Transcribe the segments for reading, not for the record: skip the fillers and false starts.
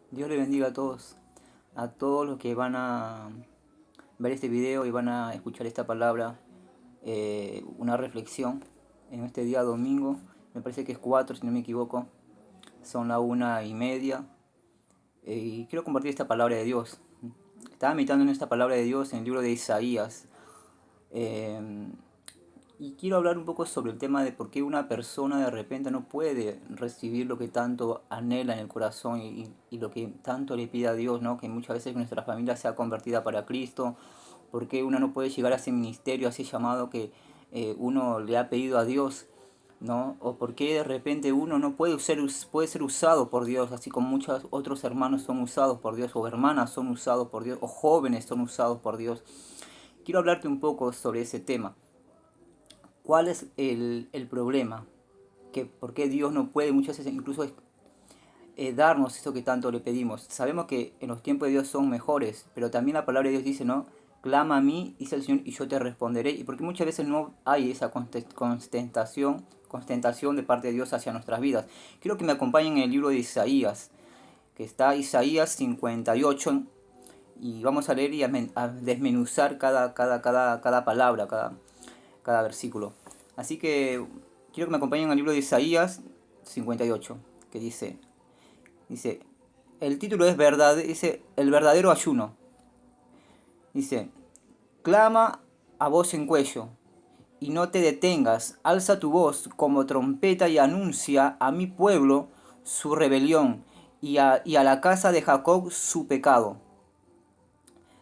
Dios le bendiga a todos los que van a ver este video y van a escuchar esta palabra, una reflexión en este día domingo. Me parece que es 4, si no me equivoco. Son la 1:30. Y quiero compartir esta palabra de Dios. Estaba meditando en esta palabra de Dios en el libro de Isaías. Eh, y quiero hablar un poco sobre el tema de por qué una persona de repente no puede recibir lo que tanto anhela en el corazón y lo que tanto le pide a Dios, ¿no? Que muchas veces nuestra familia sea convertida para Cristo. Por qué uno no puede llegar a ese ministerio, a ese llamado que uno le ha pedido a Dios, ¿no? O por qué de repente uno no puede ser usado por Dios, así como muchos otros hermanos son usados por Dios, o hermanas son usados por Dios, o jóvenes son usados por Dios. Quiero hablarte un poco sobre ese tema. ¿Cuál es el problema? ¿Por qué Dios no puede muchas veces incluso darnos eso que tanto le pedimos? Sabemos que en los tiempos de Dios son mejores, pero también la palabra de Dios dice, ¿no? Clama a mí, dice el Señor, y yo te responderé. Y porque muchas veces no hay esa constentación de parte de Dios hacia nuestras vidas. Quiero que me acompañen en el libro de Isaías, que está Isaías 58, y vamos a leer y a desmenuzar cada palabra, cada versículo. Así que quiero que me acompañen al libro de Isaías 58, que dice, el título es verdad, dice, el verdadero ayuno. Dice, clama a voz en cuello, y no te detengas, alza tu voz como trompeta y anuncia a mi pueblo su rebelión y a la casa de Jacob su pecado.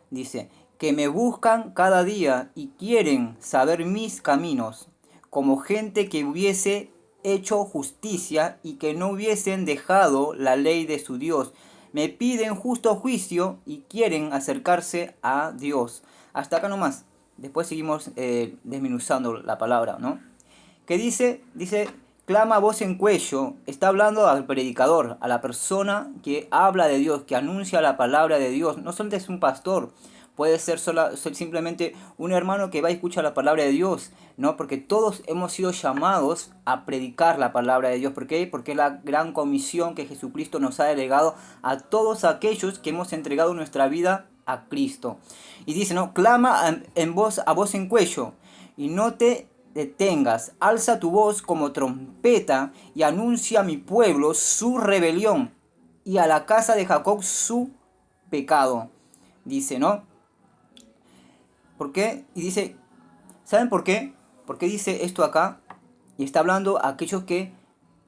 Dice, que me buscan cada día y quieren saber mis caminos, como gente que hubiese hecho justicia y que no hubiesen dejado la ley de su Dios. Me piden justo juicio y quieren acercarse a Dios. Hasta acá nomás. Después seguimos desmenuzando la palabra, ¿no? ¿Qué dice? Dice, clama a voz en cuello. Está hablando al predicador, a la persona que habla de Dios, que anuncia la palabra de Dios. No solamente es un pastor, puede ser simplemente un hermano que va y escucha la palabra de Dios, ¿no? Porque todos hemos sido llamados a predicar la palabra de Dios. ¿Por qué? Porque es la gran comisión que Jesucristo nos ha delegado a todos aquellos que hemos entregado nuestra vida a Cristo. Y dice, ¿no? Clama a voz en cuello y no te detengas, alza tu voz como trompeta y anuncia a mi pueblo su rebelión y a la casa de Jacob su pecado. Dice, ¿no? ¿Por qué? Y dice, ¿saben por qué? ¿Por qué dice esto acá? Y está hablando a aquellos que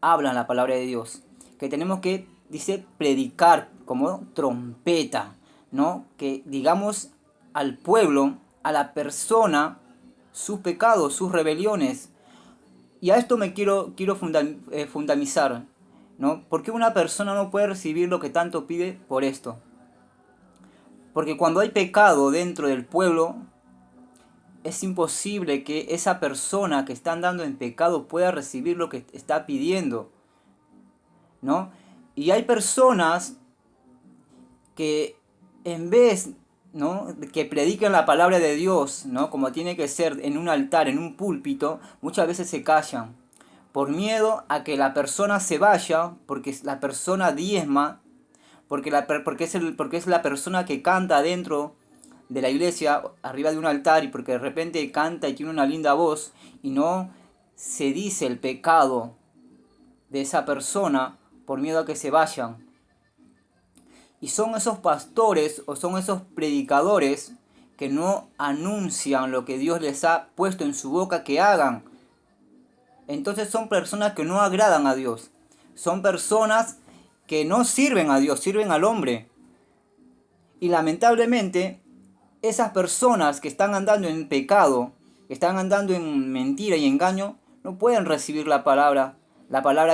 hablan la palabra de Dios. Que tenemos que, dice, predicar como trompeta, ¿no? Que digamos al pueblo, a la persona, sus pecados, sus rebeliones. Y a esto me quiero fundamentar, ¿no? ¿Por qué una persona no puede recibir lo que tanto pide por esto? Porque cuando hay pecado dentro del pueblo, es imposible que esa persona que está andando en pecado pueda recibir lo que está pidiendo, ¿no? Y hay personas que en vez, ¿no?, que prediquen la palabra de Dios, ¿no?, como tiene que ser en un altar, en un púlpito, muchas veces se callan por miedo a que la persona se vaya, porque la persona diezma, porque es la persona que canta dentro de la iglesia, arriba de un altar, y porque de repente canta y tiene una linda voz, y no se dice el pecado de esa persona por miedo a que se vayan. Y son esos pastores o son esos predicadores que no anuncian lo que Dios les ha puesto en su boca que hagan. Entonces son personas que no agradan a Dios. Son personas que no sirven a Dios, sirven al hombre. Y lamentablemente, esas personas que están andando en pecado, que están andando en mentira y engaño, no pueden recibir la palabra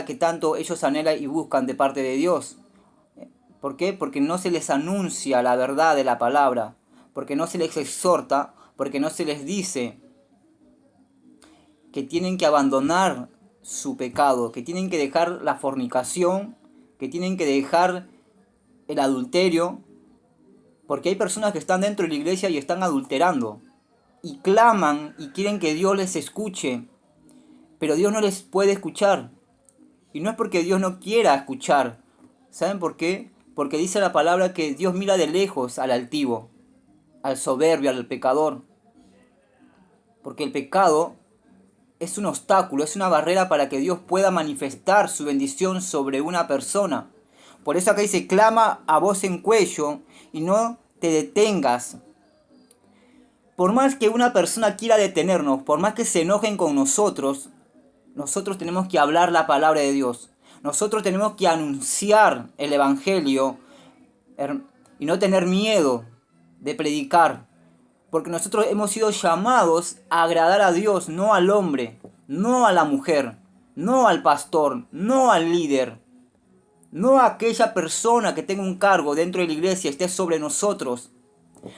que tanto ellos anhelan y buscan de parte de Dios. ¿Por qué? Porque no se les anuncia la verdad de la palabra, porque no se les exhorta, porque no se les dice que tienen que abandonar su pecado, que tienen que dejar la fornicación, que tienen que dejar el adulterio, porque hay personas que están dentro de la iglesia y están adulterando, y claman y quieren que Dios les escuche, pero Dios no les puede escuchar, y no es porque Dios no quiera escuchar. ¿Saben por qué? Porque dice la palabra que Dios mira de lejos al altivo, al soberbio, al pecador. Porque el pecado es un obstáculo, es una barrera para que Dios pueda manifestar su bendición sobre una persona. Por eso acá dice, clama a voz en cuello y no te detengas. Por más que una persona quiera detenernos, por más que se enojen con nosotros, nosotros tenemos que hablar la palabra de Dios. Nosotros tenemos que anunciar el Evangelio y no tener miedo de predicar. Porque nosotros hemos sido llamados a agradar a Dios, no al hombre, no a la mujer, no al pastor, no al líder, no a aquella persona que tenga un cargo dentro de la iglesia, esté sobre nosotros.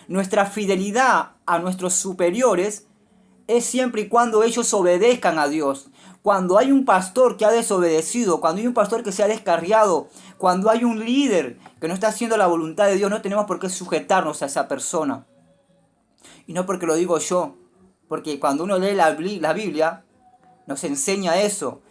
Nuestra fidelidad a nuestros superiores es siempre y cuando ellos obedezcan a Dios. Cuando hay un pastor que ha desobedecido, cuando hay un pastor que se ha descarriado, cuando hay un líder que no está haciendo la voluntad de Dios, no tenemos por qué sujetarnos a esa persona. Y no porque lo digo yo, porque cuando uno lee la Biblia, nos enseña eso,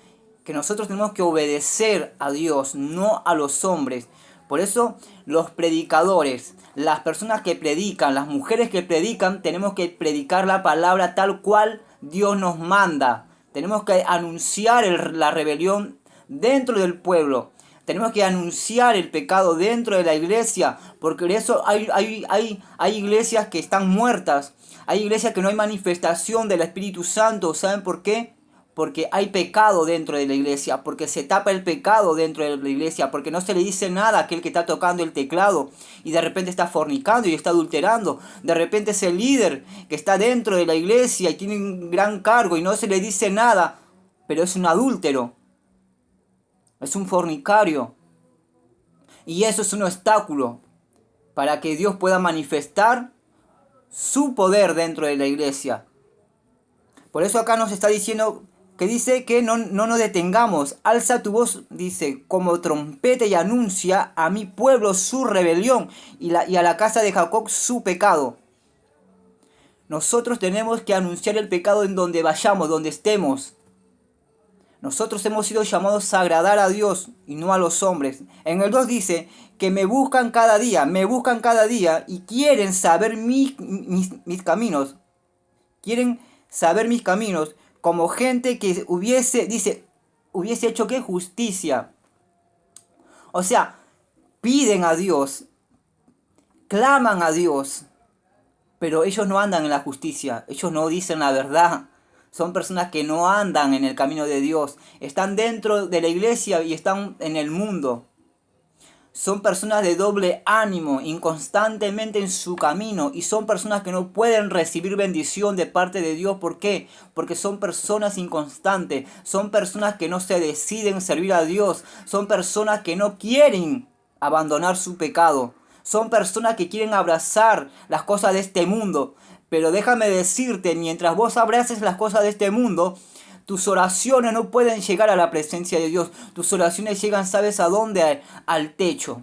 que nosotros tenemos que obedecer a Dios, no a los hombres. Por eso los predicadores, las personas que predican, las mujeres que predican, tenemos que predicar la palabra tal cual Dios nos manda. Tenemos que anunciar la rebelión dentro del pueblo. Tenemos que anunciar el pecado dentro de la iglesia, porque de eso hay iglesias que están muertas, hay iglesias que no hay manifestación del Espíritu Santo. ¿Saben por qué? Porque hay pecado dentro de la iglesia, porque se tapa el pecado dentro de la iglesia, porque no se le dice nada a aquel que está tocando el teclado y de repente está fornicando y está adulterando. De repente es el líder que está dentro de la iglesia y tiene un gran cargo y no se le dice nada, pero es un adúltero. Es un fornicario. Y eso es un obstáculo para que Dios pueda manifestar su poder dentro de la iglesia. Por eso acá nos está diciendo que dice que no nos detengamos. Alza tu voz, dice, como trompeta y anuncia a mi pueblo su rebelión y a la casa de Jacob su pecado. Nosotros tenemos que anunciar el pecado en donde vayamos, donde estemos. Nosotros hemos sido llamados a agradar a Dios y no a los hombres. En el 2 dice que me buscan cada día y quieren saber mis caminos. Quieren saber mis caminos como gente que hubiese hecho ¿qué? Justicia. O sea, piden a Dios, claman a Dios, pero ellos no andan en la justicia, ellos no dicen la verdad. Son personas que no andan en el camino de Dios. Están dentro de la iglesia y están en el mundo. Son personas de doble ánimo, inconstantemente en su camino. Y son personas que no pueden recibir bendición de parte de Dios. ¿Por qué? Porque son personas inconstantes. Son personas que no se deciden servir a Dios. Son personas que no quieren abandonar su pecado. Son personas que quieren abrazar las cosas de este mundo. Pero déjame decirte, mientras vos abraces las cosas de este mundo, tus oraciones no pueden llegar a la presencia de Dios. Tus oraciones llegan, ¿sabes a dónde? Al techo.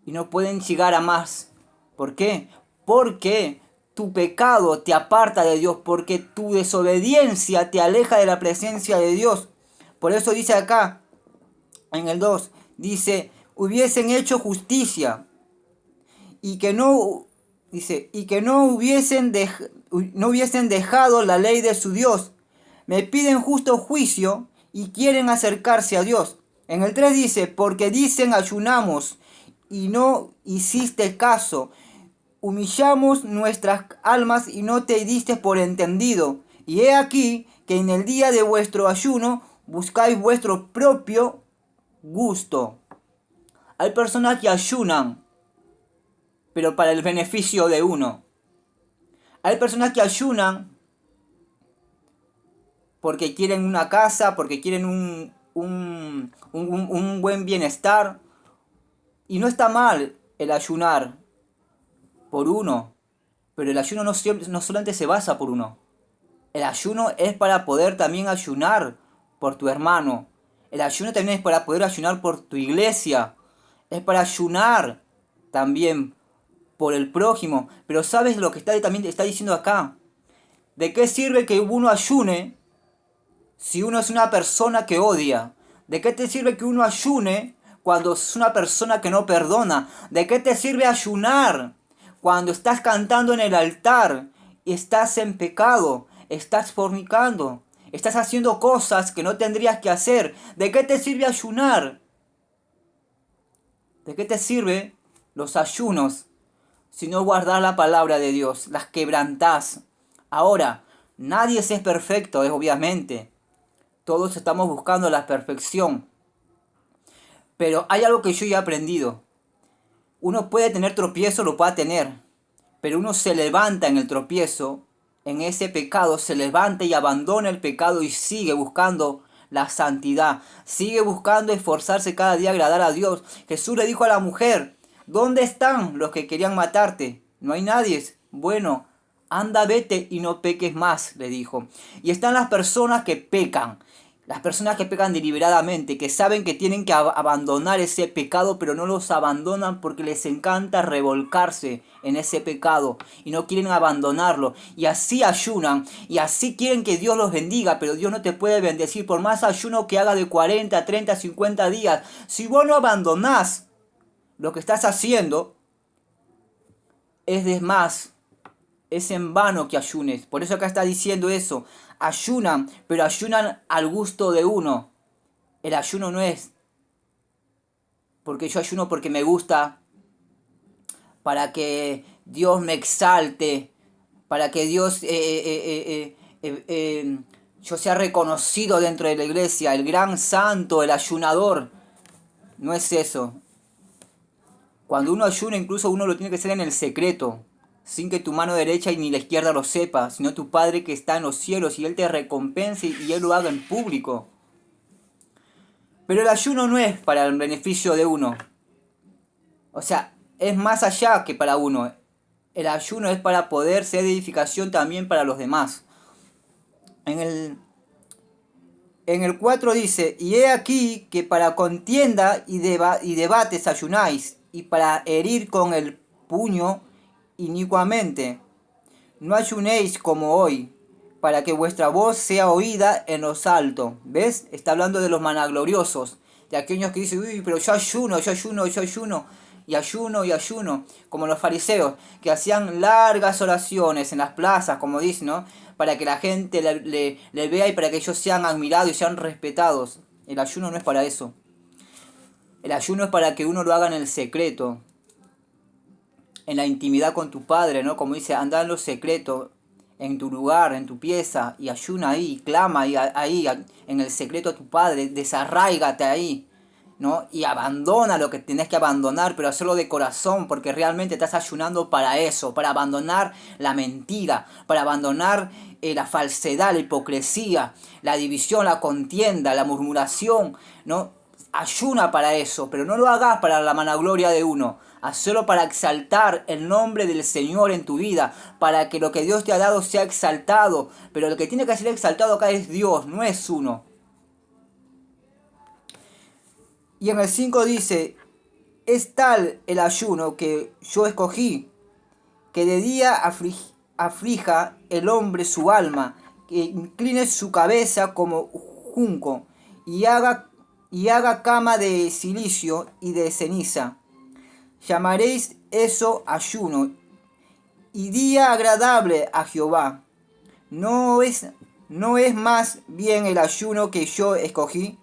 Y no pueden llegar a más. ¿Por qué? Porque tu pecado te aparta de Dios. Porque tu desobediencia te aleja de la presencia de Dios. Por eso dice acá, en el 2, dice, hubiesen hecho justicia y que no... Dice, y que no hubiesen dejado la ley de su Dios. Me piden justo juicio y quieren acercarse a Dios. En el 3 dice, porque dicen ayunamos y no hiciste caso. Humillamos nuestras almas y no te diste por entendido. Y he aquí que en el día de vuestro ayuno buscáis vuestro propio gusto. Hay personas que ayunan, pero para el beneficio de uno. Hay personas que ayunan porque quieren una casa, porque quieren un buen bienestar. Y no está mal el ayunar por uno, pero el ayuno no solamente se basa por uno. El ayuno es para poder también ayunar por tu hermano. El ayuno también es para poder ayunar por tu iglesia. Es para ayunar también por el prójimo. Pero ¿sabes lo que también está diciendo acá? ¿De qué sirve que uno ayune si uno es una persona que odia? ¿De qué te sirve que uno ayune cuando es una persona que no perdona? ¿De qué te sirve ayunar cuando estás cantando en el altar y estás en pecado, estás fornicando, estás haciendo cosas que no tendrías que hacer? ¿De qué te sirve ayunar? ¿De qué te sirve los ayunos si no guardás la palabra de Dios? Las quebrantás. Ahora, nadie es perfecto, obviamente. Todos estamos buscando la perfección. Pero hay algo que yo ya he aprendido. Uno puede tener tropiezo, lo puede tener. Pero uno se levanta en el tropiezo, en ese pecado, se levanta y abandona el pecado y sigue buscando la santidad. Sigue buscando esforzarse cada día a agradar a Dios. Jesús le dijo a la mujer, ¿dónde están los que querían matarte? No hay nadie. Bueno, anda, vete y no peques más, le dijo. Y están las personas que pecan. Las personas que pecan deliberadamente, que saben que tienen que abandonar ese pecado, pero no los abandonan porque les encanta revolcarse en ese pecado y no quieren abandonarlo. Y así ayunan y así quieren que Dios los bendiga, pero Dios no te puede bendecir por más ayuno que haga de 40, 30, 50 días. Si vos no abandonás lo que estás haciendo, es de más. Es en vano que ayunes. Por eso acá está diciendo eso. Ayunan, pero ayunan al gusto de uno. El ayuno no es porque yo ayuno porque me gusta, para que Dios me exalte, para que Dios yo sea reconocido dentro de la iglesia, el gran santo, el ayunador. No es eso. Cuando uno ayuna, incluso uno lo tiene que hacer en el secreto, sin que tu mano derecha y ni la izquierda lo sepa, sino tu Padre que está en los cielos y Él te recompense y Él lo haga en público. Pero el ayuno no es para el beneficio de uno. O sea, es más allá que para uno. El ayuno es para poder ser edificación también para los demás. En el 4 dice, y he aquí que para contienda y debates ayunáis, y para herir con el puño inicuamente. No ayunéis como hoy, para que vuestra voz sea oída en los altos. ¿Ves? Está hablando de los managloriosos, de aquellos que dicen, uy, pero yo ayuno, y ayuno, como los fariseos, que hacían largas oraciones en las plazas, como dicen, ¿no? Para que la gente le vea y para que ellos sean admirados y sean respetados. El ayuno no es para eso. El ayuno es para que uno lo haga en el secreto, en la intimidad con tu Padre, ¿no? Como dice, anda en lo secreto, en tu lugar, en tu pieza, y ayuna ahí, clama ahí, en el secreto a tu Padre, desarráigate ahí, ¿no? Y abandona lo que tenés que abandonar, pero hacerlo de corazón, porque realmente estás ayunando para eso, para abandonar la mentira, para abandonar la falsedad, la hipocresía, la división, la contienda, la murmuración, ¿no? Ayuna para eso, pero no lo hagas para la vanagloria de uno. Hacelo para exaltar el nombre del Señor en tu vida, para que lo que Dios te ha dado sea exaltado. Pero lo que tiene que ser exaltado acá es Dios, no es uno. Y en el 5 dice, es tal el ayuno que yo escogí, que de día aflija el hombre su alma, que incline su cabeza como junco, y haga cama de silicio y de ceniza. Llamaréis eso ayuno y día agradable a Jehová. No es más bien el ayuno que yo escogí,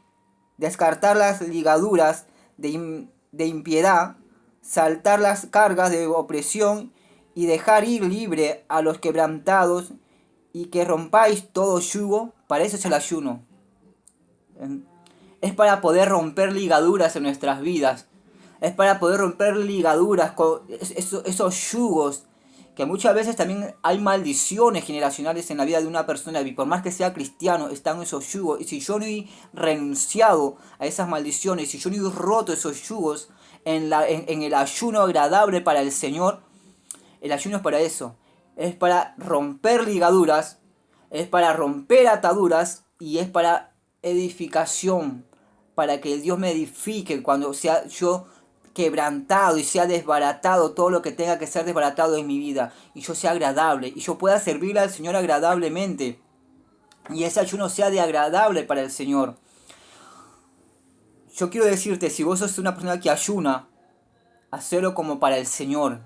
descartar las ligaduras de impiedad, saltar las cargas de opresión y dejar ir libre a los quebrantados y que rompáis todo yugo. Para eso es el ayuno. Es para poder romper ligaduras en nuestras vidas. Es para poder romper ligaduras, con esos yugos, que muchas veces también hay maldiciones generacionales en la vida de una persona, y por más que sea cristiano, están esos yugos. Y si yo no he renunciado a esas maldiciones, si yo no he roto esos yugos en el ayuno agradable para el Señor, el ayuno es para eso. Es para romper ligaduras, es para romper ataduras y es para edificación, para que Dios me edifique cuando sea yo quebrantado y sea desbaratado todo lo que tenga que ser desbaratado en mi vida, y yo sea agradable y yo pueda servirle al Señor agradablemente, y ese ayuno sea de agradable para el Señor. yo quiero decirte, si vos sos una persona que ayuna, hacelo como para el Señor,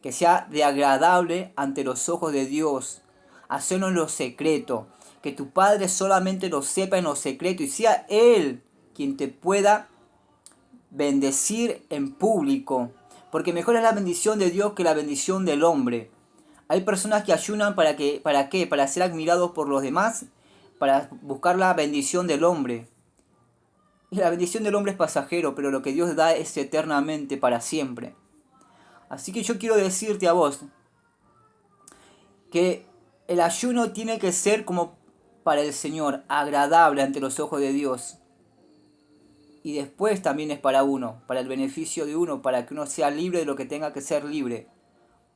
que sea de agradable ante los ojos de Dios. Hacelo en lo secreto, que tu Padre solamente lo sepa en lo secreto y sea Él quien te pueda bendecir en público. Porque mejor es la bendición de Dios que la bendición del hombre. Hay personas que ayunan ¿para qué? Para ser admirados por los demás, para buscar la bendición del hombre. Y la bendición del hombre es pasajero, pero lo que Dios da es eternamente para siempre. Así que yo quiero decirte a vos que el ayuno tiene que ser como para el Señor, agradable ante los ojos de Dios. Y después también es para uno, para el beneficio de uno, para que uno sea libre de lo que tenga que ser libre.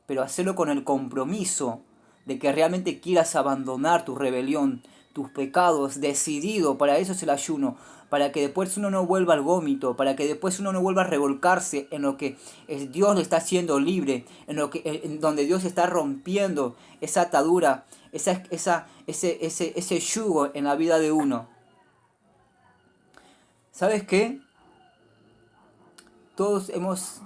Pero hacerlo con el compromiso de que realmente quieras abandonar tu rebelión, tus pecados, decidido. Para eso es el ayuno, para que después uno no vuelva al vómito, para que después uno no vuelva a revolcarse en lo que Dios le está haciendo libre, en donde Dios está rompiendo esa atadura, ese yugo en la vida de uno. ¿Sabes qué? Todos hemos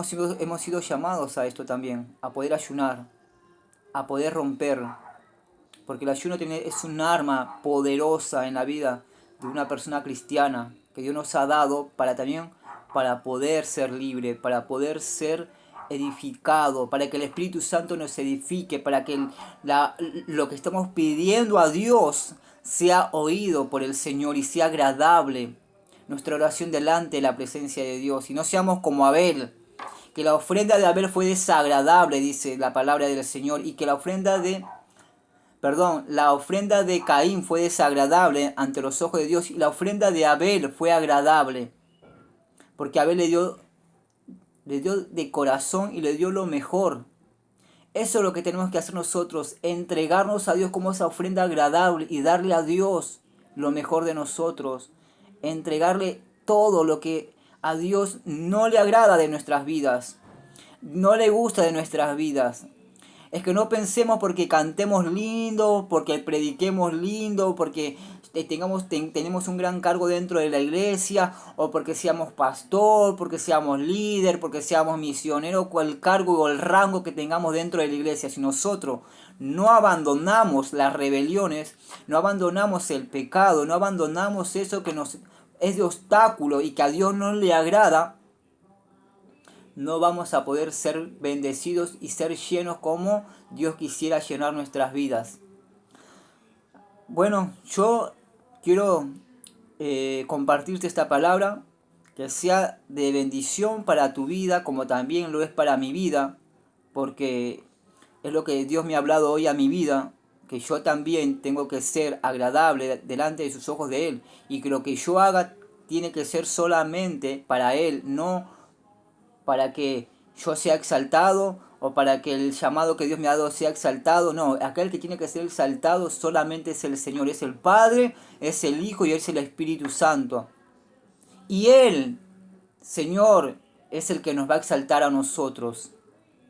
sido llamados a esto también, a poder ayunar, a poder romper. Porque el ayuno es un arma poderosa en la vida de una persona cristiana que Dios nos ha dado para poder ser libre, para poder ser edificado, para que el Espíritu Santo nos edifique, para que lo que estamos pidiendo a Dios sea oído por el Señor y sea agradable nuestra oración delante de la presencia de Dios. Y no seamos como Abel, que la ofrenda de Abel fue desagradable, dice la palabra del Señor, y que la ofrenda de Caín fue desagradable ante los ojos de Dios y la ofrenda de Abel fue agradable. Porque Abel le dio de corazón y le dio lo mejor. Eso es lo que tenemos que hacer nosotros, entregarnos a Dios como esa ofrenda agradable y darle a Dios lo mejor de nosotros. Entregarle todo lo que a Dios no le agrada de nuestras vidas, no le gusta de nuestras vidas. Es que no pensemos porque cantemos lindo, porque prediquemos lindo, porque tenemos un gran cargo dentro de la iglesia, o porque seamos pastor, porque seamos líder, porque seamos misionero, cual cargo o el rango que tengamos dentro de la iglesia. Si nosotros no abandonamos las rebeliones, no abandonamos el pecado, no abandonamos eso que nos es de obstáculo y que a Dios no le agrada, no vamos a poder ser bendecidos y ser llenos como Dios quisiera llenar nuestras vidas. Bueno, yo quiero compartirte esta palabra, que sea de bendición para tu vida, como también lo es para mi vida, porque es lo que Dios me ha hablado hoy a mi vida, que yo también tengo que ser agradable delante de sus ojos de Él, y que lo que yo haga tiene que ser solamente para Él, no para que yo sea exaltado o para que el llamado que Dios me ha dado sea exaltado. No, aquel que tiene que ser exaltado solamente es el Señor, es el Padre, es el Hijo y es el Espíritu Santo. Y Él, Señor, es el que nos va a exaltar a nosotros.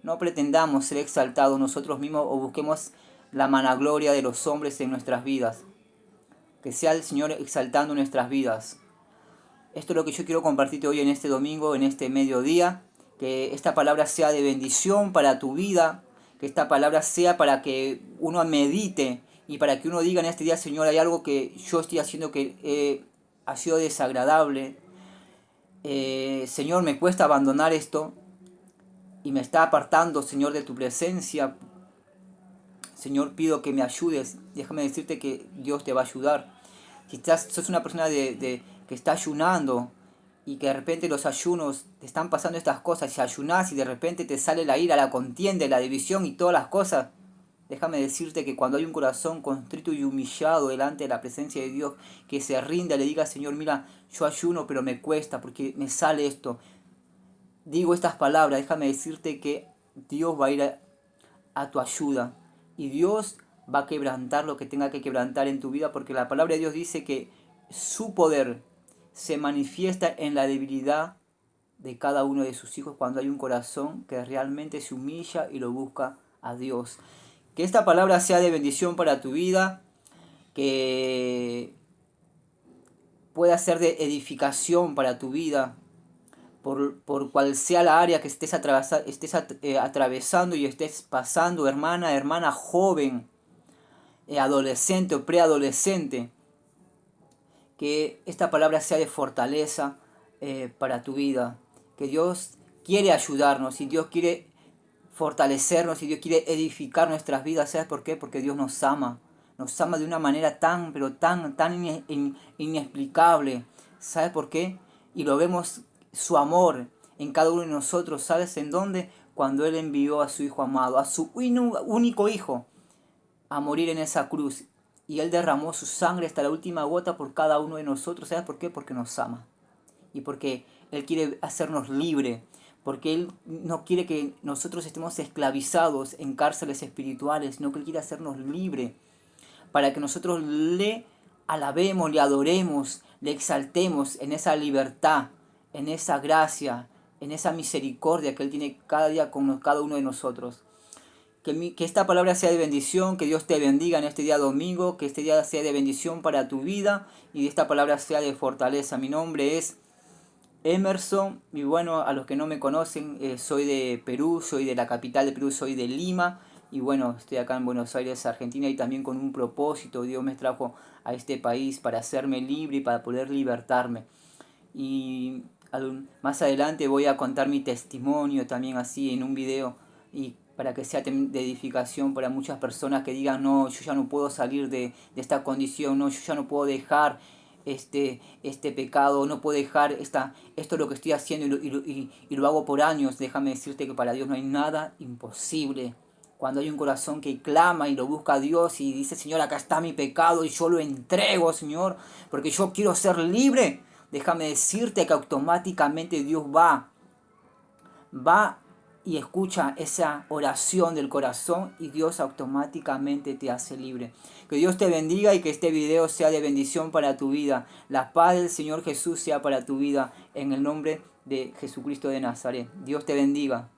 No pretendamos ser exaltados nosotros mismos o busquemos la vanagloria de los hombres en nuestras vidas. Que sea el Señor exaltando nuestras vidas. Esto es lo que yo quiero compartirte hoy en este domingo, en este mediodía. Que esta palabra sea de bendición para tu vida. Que esta palabra sea para que uno medite y para que uno diga en este día, Señor, hay algo que yo estoy haciendo que ha sido desagradable. Señor, me cuesta abandonar esto y me está apartando, Señor, de tu presencia. Señor, pido que me ayudes. Déjame decirte que Dios te va a ayudar. Si sos una persona que está ayunando y que de repente los ayunos te están pasando estas cosas, si ayunás y de repente te sale la ira, la contienda, la división y todas las cosas, déjame decirte que cuando hay un corazón contrito y humillado delante de la presencia de Dios, que se rinda, le diga, Señor, mira, yo ayuno pero me cuesta porque me sale esto. Digo estas palabras, déjame decirte que Dios va a ir a tu ayuda y Dios va a quebrantar lo que tenga que quebrantar en tu vida, porque la palabra de Dios dice que su poder se manifiesta en la debilidad de cada uno de sus hijos cuando hay un corazón que realmente se humilla y lo busca a Dios. Que esta palabra sea de bendición para tu vida, que pueda ser de edificación para tu vida, por cual sea la área que estés atravesando y estés pasando, hermana, joven, adolescente o preadolescente. Que esta palabra sea de fortaleza para tu vida. Que Dios quiere ayudarnos y Dios quiere fortalecernos y Dios quiere edificar nuestras vidas. ¿Sabes por qué? Porque Dios nos ama. Nos ama de una manera tan, pero tan inexplicable. ¿Sabes por qué? Y lo vemos su amor en cada uno de nosotros. ¿Sabes en dónde? Cuando Él envió a su Hijo amado, a su único Hijo, a morir en esa cruz. Y Él derramó su sangre hasta la última gota por cada uno de nosotros. ¿Sabes por qué? Porque nos ama. Y porque Él quiere hacernos libres. Porque Él no quiere que nosotros estemos esclavizados en cárceles espirituales, sino que Él quiere hacernos libres. Para que nosotros le alabemos, le adoremos, le exaltemos en esa libertad, en esa gracia, en esa misericordia que Él tiene cada día con cada uno de nosotros. Que esta palabra sea de bendición, que Dios te bendiga en este día domingo, que este día sea de bendición para tu vida y esta palabra sea de fortaleza. Mi nombre es Emerson y bueno, a los que no me conocen, soy de Perú, soy de la capital de Perú, soy de Lima y bueno, estoy acá en Buenos Aires, Argentina y también con un propósito. Dios me trajo a este país para hacerme libre y para poder libertarme. Y más adelante voy a contar mi testimonio también así en un video y para que sea de edificación para muchas personas que digan, no, yo ya no puedo salir de esta condición, no, yo ya no puedo dejar este pecado, no puedo dejar esto es lo que estoy haciendo y lo hago por años. Déjame decirte que para Dios no hay nada imposible. Cuando hay un corazón que clama y lo busca a Dios y dice, Señor, acá está mi pecado y yo lo entrego, Señor, porque yo quiero ser libre. Déjame decirte que automáticamente Dios va y escucha esa oración del corazón y Dios automáticamente te hace libre. Que Dios te bendiga y que este video sea de bendición para tu vida. La paz del Señor Jesús sea para tu vida en el nombre de Jesucristo de Nazaret. Dios te bendiga.